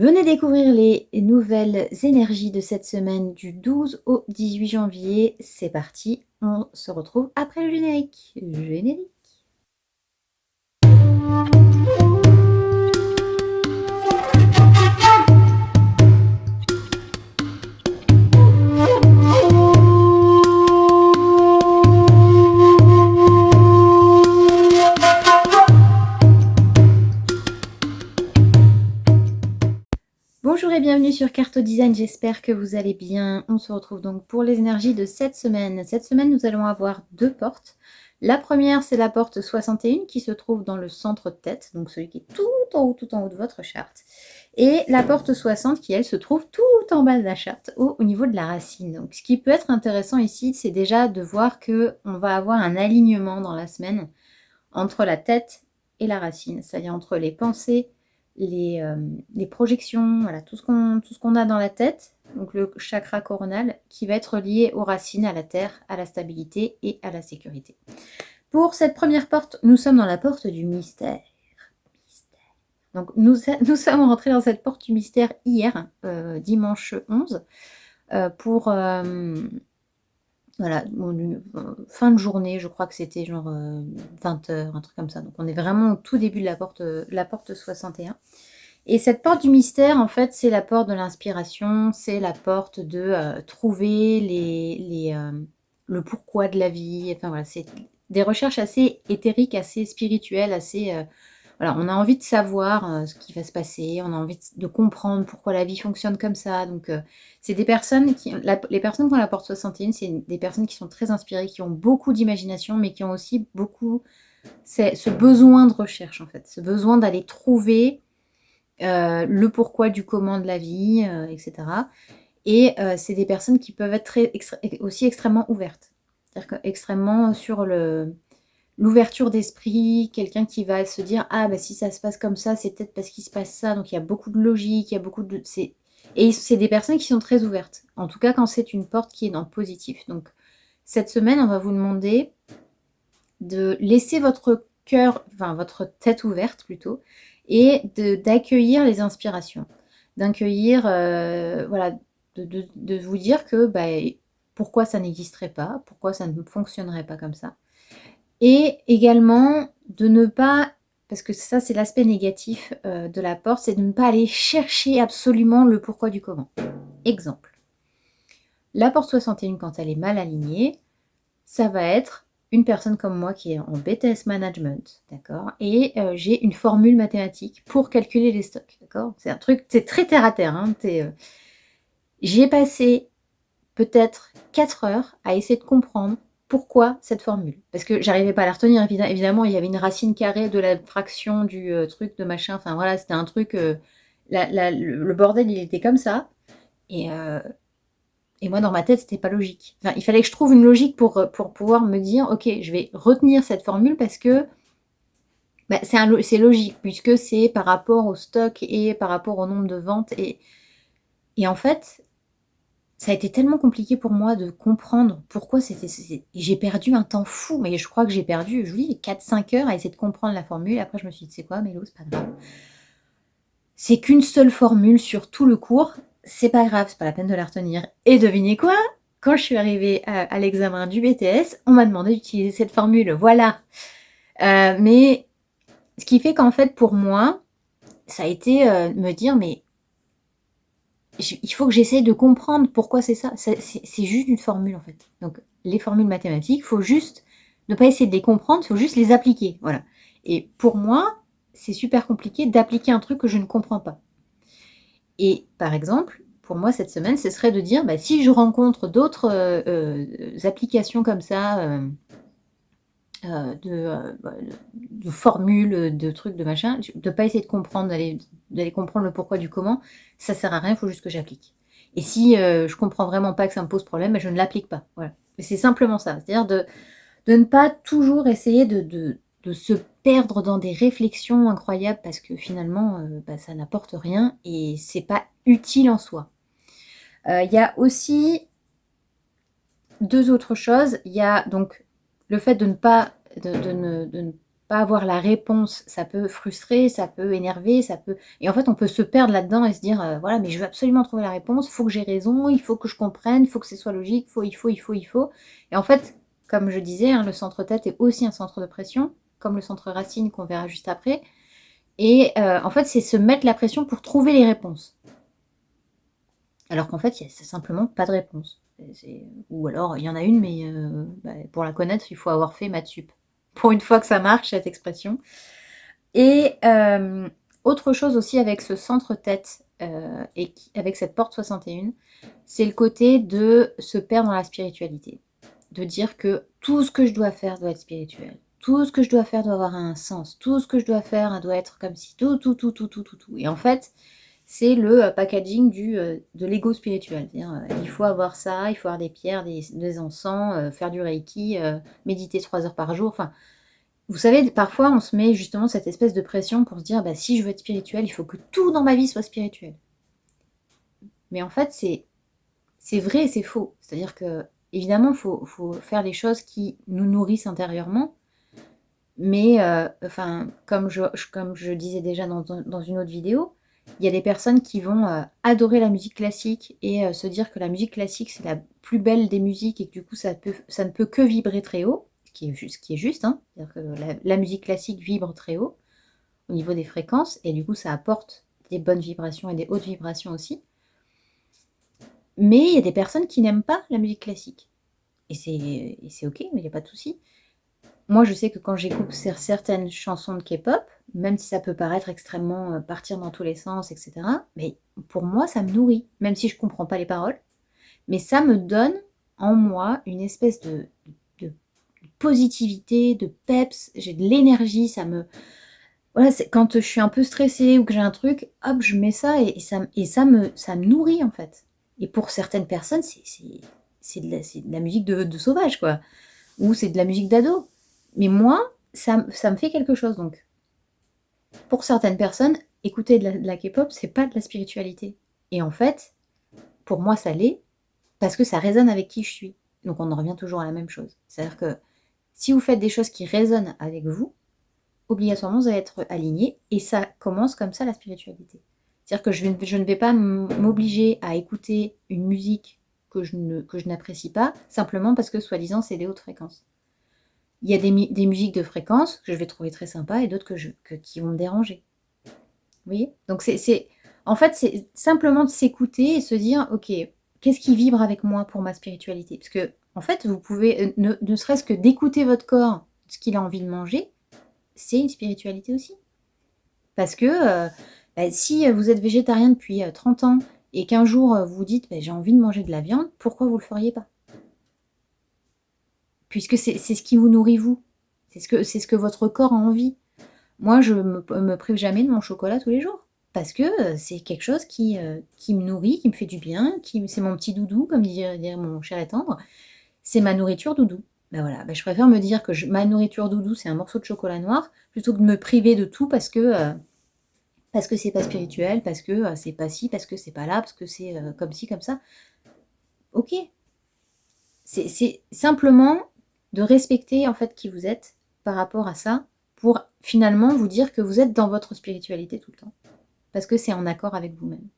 Venez découvrir les nouvelles énergies de cette semaine du 12 au 18 janvier. C'est parti, on se retrouve après le générique. Générique. Bonjour et bienvenue sur Carto Design, j'espère que vous allez bien. On se retrouve donc pour les énergies de cette semaine. Cette semaine, nous allons avoir deux portes. La première, c'est la porte 61 qui se trouve dans le centre de tête, donc celui qui est tout en haut de votre charte. Et la porte 60 qui, elle, se trouve tout en bas de la charte, au niveau de la racine. Donc ce qui peut être intéressant ici, c'est déjà de voir qu'on va avoir un alignement dans la semaine entre la tête et la racine, c'est-à-dire entre les pensées, les projections, voilà, tout ce qu'on a dans la tête, donc le chakra coronal, qui va être lié aux racines, à la terre, à la stabilité et à la sécurité. Pour cette première porte, nous sommes dans la porte du mystère. Donc nous sommes rentrés dans cette porte du mystère hier, dimanche 11, pour voilà, fin de journée, je crois que c'était genre 20h, un truc comme ça. Donc on est vraiment au tout début de la porte 61. Et cette porte du mystère, en fait, c'est la porte de l'inspiration, c'est la porte de trouver le pourquoi de la vie. Enfin voilà, c'est des recherches assez éthériques, assez spirituelles, assez... voilà, on a envie de savoir ce qui va se passer, on a envie de comprendre pourquoi la vie fonctionne comme ça. Donc, c'est des personnes qui... les personnes qui ont la porte 61, c'est des personnes qui sont très inspirées, qui ont beaucoup d'imagination, mais qui ont aussi beaucoup ce besoin de recherche, en fait. Ce besoin d'aller trouver le pourquoi du comment de la vie, etc. Et c'est des personnes qui peuvent être aussi extrêmement ouvertes. C'est-à-dire extrêmement sur l'ouverture d'esprit, quelqu'un qui va se dire « Ah, bah si ça se passe comme ça, c'est peut-être parce qu'il se passe ça. » Donc il y a beaucoup de logique, il y a beaucoup de... Et c'est des personnes qui sont très ouvertes. En tout cas, quand c'est une porte qui est dans le positif. Donc cette semaine, on va vous demander de laisser votre cœur, enfin votre tête ouverte plutôt, et d'accueillir les inspirations. D'accueillir, voilà, de vous dire que bah, pourquoi ça n'existerait pas, pourquoi ça ne fonctionnerait pas comme ça. Et également de ne pas, parce que ça c'est l'aspect négatif de la porte, c'est de ne pas aller chercher absolument le pourquoi du comment. Exemple, la porte 61 quand elle est mal alignée, ça va être une personne comme moi qui est en BTS Management, d'accord, et j'ai une formule mathématique pour calculer les stocks, d'accord. C'est un truc, c'est très terre à terre, hein, j'ai passé peut-être 4 heures à essayer de comprendre pourquoi cette formule. Parce que j'arrivais pas à la retenir, évidemment, il y avait une racine carrée de la fraction du truc de machin, enfin voilà, c'était un truc, le bordel il était comme ça, et moi dans ma tête c'était pas logique. Enfin, il fallait que je trouve une logique pour pouvoir me dire, ok, je vais retenir cette formule parce que bah, c'est logique, puisque c'est par rapport au stock et par rapport au nombre de ventes, et en fait, ça a été tellement compliqué pour moi de comprendre pourquoi j'ai perdu un temps fou, mais je crois que j'ai perdu, je vous dis, 4-5 heures à essayer de comprendre la formule. Après, je me suis dit, c'est quoi, Mélo, c'est pas grave. C'est qu'une seule formule sur tout le cours, c'est pas grave, c'est pas la peine de la retenir. Et devinez quoi? Quand je suis arrivée à l'examen du BTS, on m'a demandé d'utiliser cette formule, voilà. Mais ce qui fait qu'en fait, pour moi, ça a été me dire, mais il faut que j'essaye de comprendre pourquoi c'est ça. C'est juste une formule en fait. Donc les formules mathématiques, il faut juste ne pas essayer de les comprendre, il faut juste les appliquer. Voilà. Et pour moi, c'est super compliqué d'appliquer un truc que je ne comprends pas. Et par exemple, pour moi cette semaine, ce serait de dire, bah, si je rencontre d'autres applications comme ça, de formules, de trucs, de machin, de ne pas essayer de comprendre, d'aller comprendre le pourquoi du comment, ça sert à rien, il faut juste que j'applique. Et si je comprends vraiment pas que ça me pose problème, je ne l'applique pas. Voilà. Mais c'est simplement ça, c'est-à-dire de ne pas toujours essayer de se perdre dans des réflexions incroyables parce que finalement, bah, ça n'apporte rien et c'est pas utile en soi. Il y a aussi deux autres choses. Il y a donc le fait de ne pas pas avoir la réponse, ça peut frustrer, ça peut énerver, ça peut et en fait, on peut se perdre là-dedans et se dire, «Voilà, mais je veux absolument trouver la réponse, il faut que j'ai raison, il faut que je comprenne, il faut que ce soit logique, il faut» et en fait, comme je disais, hein, le centre tête est aussi un centre de pression, comme le centre racine qu'on verra juste après et en fait, c'est se mettre la pression pour trouver les réponses. Alors qu'en fait, il y a c'est simplement pas de réponse. Ou alors il y en a une, mais pour la connaître, il faut avoir fait maths sup. Pour une fois que ça marche cette expression et autre chose aussi avec ce centre tête, et avec cette porte 61, c'est le côté de se perdre dans la spiritualité. De dire que tout ce que je dois faire doit être spirituel. Tout ce que je dois faire doit avoir un sens. Tout ce que je dois faire, doit être comme si tout et en fait, c'est le, packaging de l'ego spirituel. C'est-à-dire, il faut avoir ça, il faut avoir des pierres, des encens, faire du reiki, méditer 3 heures par jour. Enfin, vous savez, parfois, on se met justement cette espèce de pression pour se dire: «Bah, si je veux être spirituel, il faut que tout dans ma vie soit spirituel». Mais en fait, c'est vrai et c'est faux. C'est-à-dire qu'évidemment, faut faire les choses qui nous nourrissent intérieurement, mais enfin, comme je disais déjà dans une autre vidéo, il y a des personnes qui vont, adorer la musique classique et se dire que la musique classique, c'est la plus belle des musiques et que du coup, ça ne peut que vibrer très haut, ce qui est juste, hein. C'est-à-dire que la musique classique vibre très haut, au niveau des fréquences et du coup, ça apporte des bonnes vibrations et des hautes vibrations aussi. Mais il y a des personnes qui n'aiment pas la musique classique et c'est OK, mais il y a pas de souci. Moi, je sais que quand j'écoute certaines chansons de K-pop, même si ça peut paraître extrêmement, partir dans tous les sens et cetera, mais pour moi, ça me nourrit, même si je comprends pas les paroles. Mais ça me donne en moi une espèce de positivité, de peps, j'ai de l'énergie, ça me voilà, c'est quand je suis un peu stressée ou que j'ai un truc, hop, je mets ça et ça me nourrit, en fait. Et pour certaines personnes, c'est de la musique de sauvage, quoi, ou c'est de la musique d'ado. Mais moi, ça me fait quelque chose, donc pour certaines personnes, écouter de la K-pop, c'est pas de la spiritualité. Et en fait, pour moi, ça l'est, parce que ça résonne avec qui je suis. Donc on en revient toujours à la même chose. C'est-à-dire que si vous faites des choses qui résonnent avec vous, obligatoirement vous allez être aligné et ça commence comme ça la spiritualité. C'est-à-dire que je ne vais pas m'obliger à écouter une musique que je n'apprécie pas, simplement parce que soi-disant c'est des hautes fréquences. Il y a des musiques de fréquence que je vais trouver très sympas et d'autres qui vont me déranger. Vous voyez? Donc en fait, c'est simplement de s'écouter et se dire: «OK, qu'est-ce qui vibre avec moi pour ma spiritualité?» Parce que en fait, vous pouvez, ne serait-ce que d'écouter votre corps, ce qu'il a envie de manger, c'est une spiritualité aussi. Parce que, si vous êtes végétarien depuis, 30 ans et qu'un jour, vous vous dites: «Beh, j'ai envie de manger de la viande», pourquoi vous le feriez pas? Puisque c'est ce qui vous nourrit vous. C'est ce que votre corps a envie. Moi, je me prive jamais de mon chocolat tous les jours parce que, c'est quelque chose qui me nourrit, qui me fait du bien, c'est mon petit doudou comme dirait mon cher et tendre. C'est ma nourriture doudou. Ben voilà, je préfère me dire que ma nourriture doudou, c'est un morceau de chocolat noir, plutôt que de me priver de tout parce que c'est pas spirituel, parce que, c'est pas ci, parce que c'est pas là, parce que c'est, comme ci, comme ça. OK. C'est simplement de respecter, en fait, qui vous êtes par rapport à ça, pour finalement vous dire que vous êtes dans votre spiritualité tout le temps. Parce que c'est en accord avec vous-même.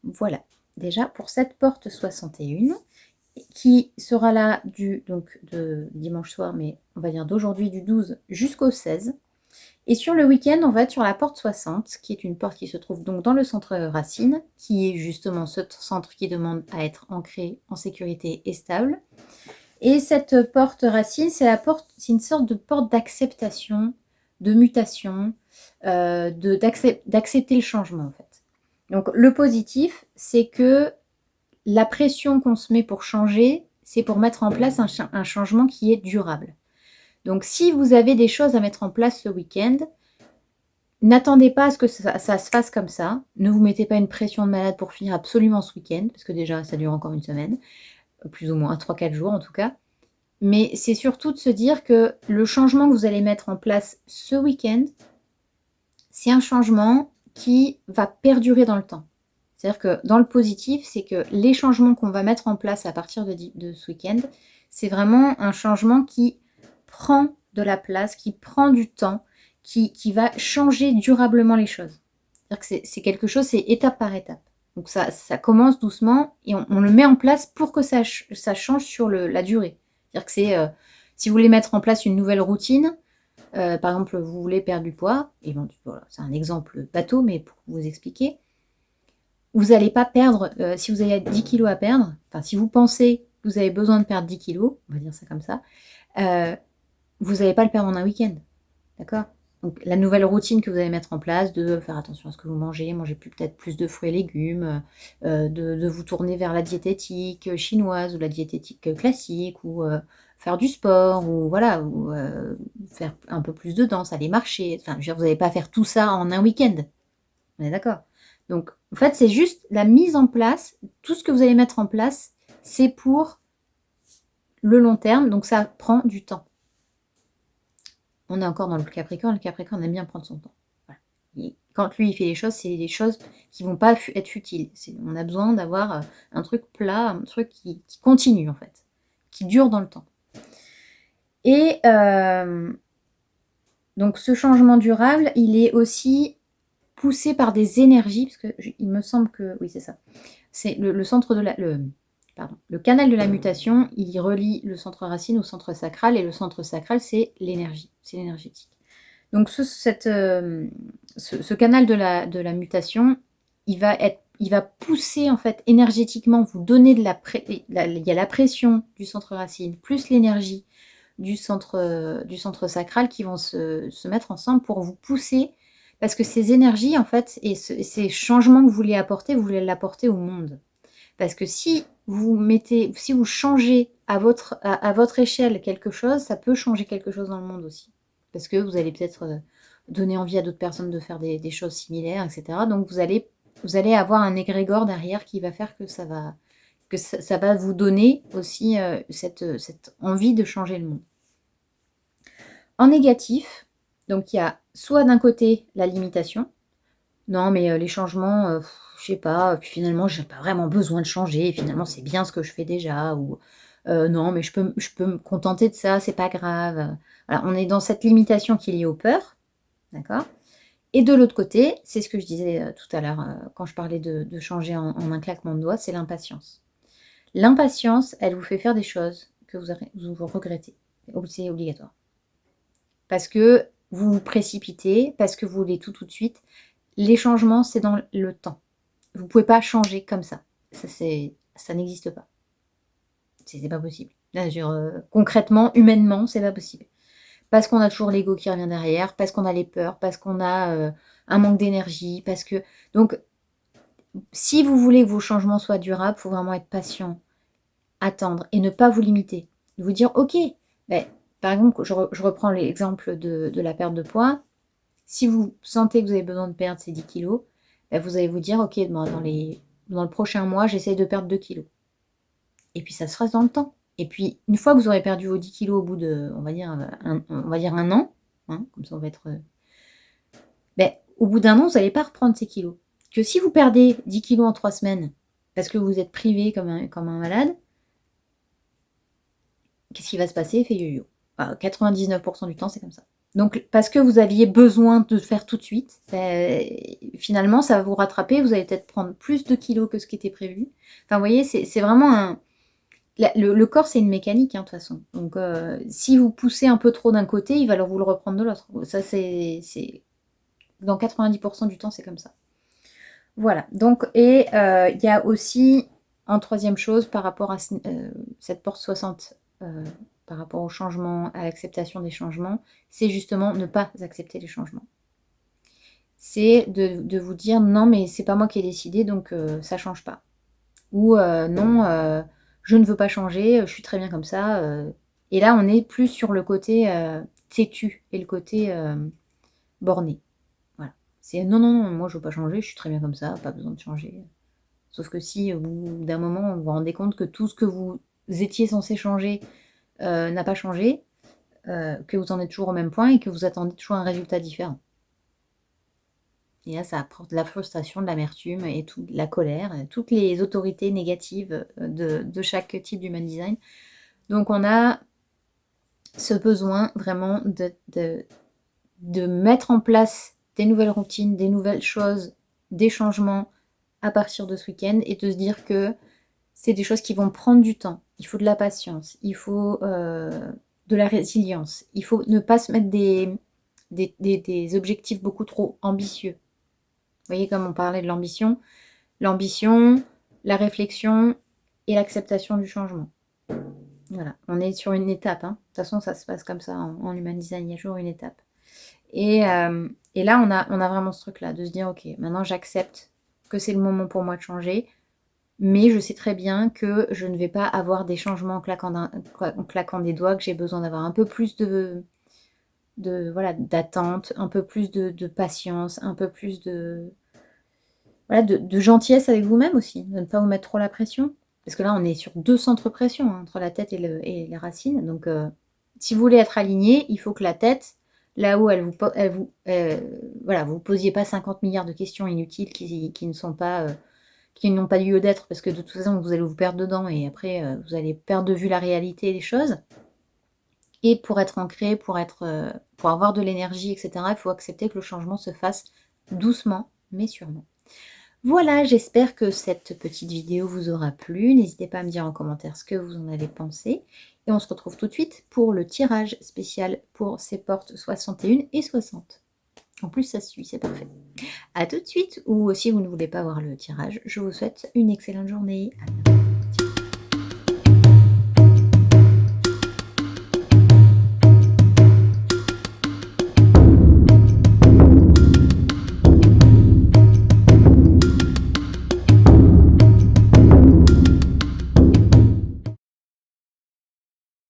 Voilà, déjà pour cette porte 61, qui sera là donc de dimanche soir, mais on va dire d'aujourd'hui du 12 jusqu'au 16. Et sur le week-end, on va être sur la porte 60, qui est une porte qui se trouve donc dans le centre racine, qui est justement ce centre qui demande à être ancré en sécurité et stable. Et cette porte racine, c'est une sorte de porte d'acceptation, de mutation, d'accepter le changement en fait. Donc le positif, c'est que la pression qu'on se met pour changer, c'est pour mettre en place un changement qui est durable. Donc si vous avez des choses à mettre en place ce week-end, n'attendez pas à ce que ça se fasse comme ça. Ne vous mettez pas une pression de malade pour finir absolument ce week-end, parce que déjà ça dure encore une semaine, plus ou moins 3-4 jours en tout cas. Mais c'est surtout de se dire que le changement que vous allez mettre en place ce week-end, c'est un changement qui va perdurer dans le temps. C'est-à-dire que dans le positif, c'est que les changements qu'on va mettre en place à partir de ce week-end, c'est vraiment un changement qui prend de la place, qui prend du temps, qui va changer durablement les choses. C'est-à-dire que c'est quelque chose, c'est étape par étape. Donc ça commence doucement et on le met en place pour que ça change sur la durée. C'est-à-dire que c'est, si vous voulez mettre en place une nouvelle routine, par exemple, vous voulez perdre du poids, et bon, voilà, c'est un exemple bateau, mais pour vous expliquer, vous n'allez pas perdre, si vous avez 10 kilos à perdre, enfin si vous pensez que vous avez besoin de perdre 10 kilos, on va dire ça comme ça, vous n'allez pas le perdre en un week-end, d'accord? Donc la nouvelle routine que vous allez mettre en place, de faire attention à ce que vous mangez, manger peut-être plus de fruits et légumes, de vous tourner vers la diététique chinoise ou la diététique classique, ou faire du sport, ou voilà, ou faire un peu plus de danse, aller marcher. Enfin, je veux dire, vous n'allez pas faire tout ça en un week-end. On est d'accord? Donc, en fait, c'est juste la mise en place. Tout ce que vous allez mettre en place, c'est pour le long terme. Donc, ça prend du temps. On est encore dans le Capricorne. Le Capricorne aime bien prendre son temps. Voilà. Et quand lui, il fait les choses, c'est des choses qui ne vont pas être futiles. On a besoin d'avoir un truc plat, un truc qui continue, en fait, qui dure dans le temps. Et donc, ce changement durable, il est aussi poussé par des énergies, parce que il me semble que, oui, c'est ça. C'est le centre de le canal de la mutation, il relie le centre racine au centre sacral, et le centre sacral, c'est l'énergie, c'est l'énergétique. Donc ce canal de la mutation, il va pousser en fait énergétiquement, vous donner il y a la pression du centre racine, plus l'énergie du centre sacral qui vont se mettre ensemble pour vous pousser, parce que ces énergies en fait, et ces changements que vous voulez apporter, vous voulez l'apporter au monde. Parce que si vous changez à votre échelle quelque chose, ça peut changer quelque chose dans le monde aussi. Parce que vous allez peut-être donner envie à d'autres personnes de faire des choses similaires, etc. Donc vous allez avoir un égrégore derrière qui va faire que ça va vous donner aussi cette envie de changer le monde. En négatif, donc il y a soit d'un côté la limitation. Non, mais les changements, je sais pas, puis finalement, j'ai pas vraiment besoin de changer, finalement, c'est bien ce que je fais déjà, ou non, mais je peux me contenter de ça, c'est pas grave. Voilà, on est dans cette limitation qui est liée aux peurs, d'accord? Et de l'autre côté, c'est ce que je disais tout à l'heure quand je parlais de changer en un claquement de doigts, c'est l'impatience. L'impatience, elle vous fait faire des choses que vous regrettez. C'est obligatoire. Parce que vous vous précipitez, parce que vous voulez tout de suite. Les changements, c'est dans le temps. Vous ne pouvez pas changer comme ça. Ça n'existe pas. C'est pas possible. Concrètement, humainement, c'est pas possible. Parce qu'on a toujours l'ego qui revient derrière, parce qu'on a les peurs, parce qu'on a un manque d'énergie, parce que... Donc, si vous voulez que vos changements soient durables, il faut vraiment être patient, attendre et ne pas vous limiter. Vous dire, ok, ben, par exemple, je reprends l'exemple de la perte de poids. Si vous sentez que vous avez besoin de perdre ces 10 kilos, ben vous allez vous dire, ok, dans le prochain mois, j'essaye de perdre 2 kilos. Et puis ça se reste dans le temps. Et puis, une fois que vous aurez perdu vos 10 kilos au bout de, on va dire un an, hein, comme ça on va être... ben, au bout d'un an, vous n'allez pas reprendre ces kilos. Que si vous perdez 10 kilos en 3 semaines, parce que vous êtes privé comme un malade, qu'est-ce qui va se passer? Effet yo-yo. 99% du temps, c'est comme ça. Donc, parce que vous aviez besoin de faire tout de suite, finalement, ça va vous rattraper. Vous allez peut-être prendre plus de kilos que ce qui était prévu. Enfin, vous voyez, c'est vraiment le corps, c'est une mécanique, hein, de toute façon. Donc, si vous poussez un peu trop d'un côté, il va vous le reprendre de l'autre. Ça, c'est... Dans 90% du temps, c'est comme ça. Voilà. Donc, et il y a aussi, en troisième chose, par rapport à cette porte 60... par rapport au changement, à l'acceptation des changements, c'est justement ne pas accepter les changements. C'est de vous dire non, mais c'est pas moi qui ai décidé, donc ça change pas. Ou non, je ne veux pas changer, je suis très bien comme ça. Et là, on est plus sur le côté têtu et le côté borné. Voilà. C'est non, non, moi je veux pas changer, je suis très bien comme ça, pas besoin de changer. Sauf que si au bout d'un moment, vous vous rendez compte que tout ce que vous étiez censé changer n'a pas changé, que vous en êtes toujours au même point et que vous attendez toujours un résultat différent. Et là, ça apporte de la frustration, de l'amertume et de la colère, toutes les autorités négatives de chaque type d'human design. Donc on a ce besoin vraiment de mettre en place des nouvelles routines, des nouvelles choses, des changements à partir de ce week-end et de se dire que c'est des choses qui vont prendre du temps. Il faut de la patience, il faut de la résilience, il faut ne pas se mettre des objectifs beaucoup trop ambitieux. Vous voyez, comme on parlait de l'ambition, la réflexion et l'acceptation du changement. Voilà, on est sur une étape. Hein. De toute façon, ça se passe comme ça en human design, il y a toujours une étape. Et là, on a vraiment ce truc-là, de se dire, ok, maintenant j'accepte que c'est le moment pour moi de changer, mais je sais très bien que je ne vais pas avoir des changements en claquant des doigts, que j'ai besoin d'avoir un peu plus voilà, d'attente, un peu plus de patience, un peu plus voilà, de gentillesse avec vous-même aussi, de ne pas vous mettre trop la pression. Parce que là, on est sur 2 centres pression, hein, entre la tête et les racines. Donc, si vous voulez être aligné, il faut que la tête, là où voilà, vous ne posiez pas 50 milliards de questions inutiles qui ne sont pas, qui n'ont pas lieu d'être, parce que de toute façon, vous allez vous perdre dedans et après, vous allez perdre de vue la réalité des choses. Et pour être ancré, pour avoir de l'énergie, etc., il faut accepter que le changement se fasse doucement, mais sûrement. Voilà, j'espère que cette petite vidéo vous aura plu. N'hésitez pas à me dire en commentaire ce que vous en avez pensé. Et on se retrouve tout de suite pour le tirage spécial pour ces portes 61 et 60. En plus, ça se suit, c'est parfait. A tout de suite, ou si vous ne voulez pas voir le tirage, je vous souhaite une excellente journée. À bientôt.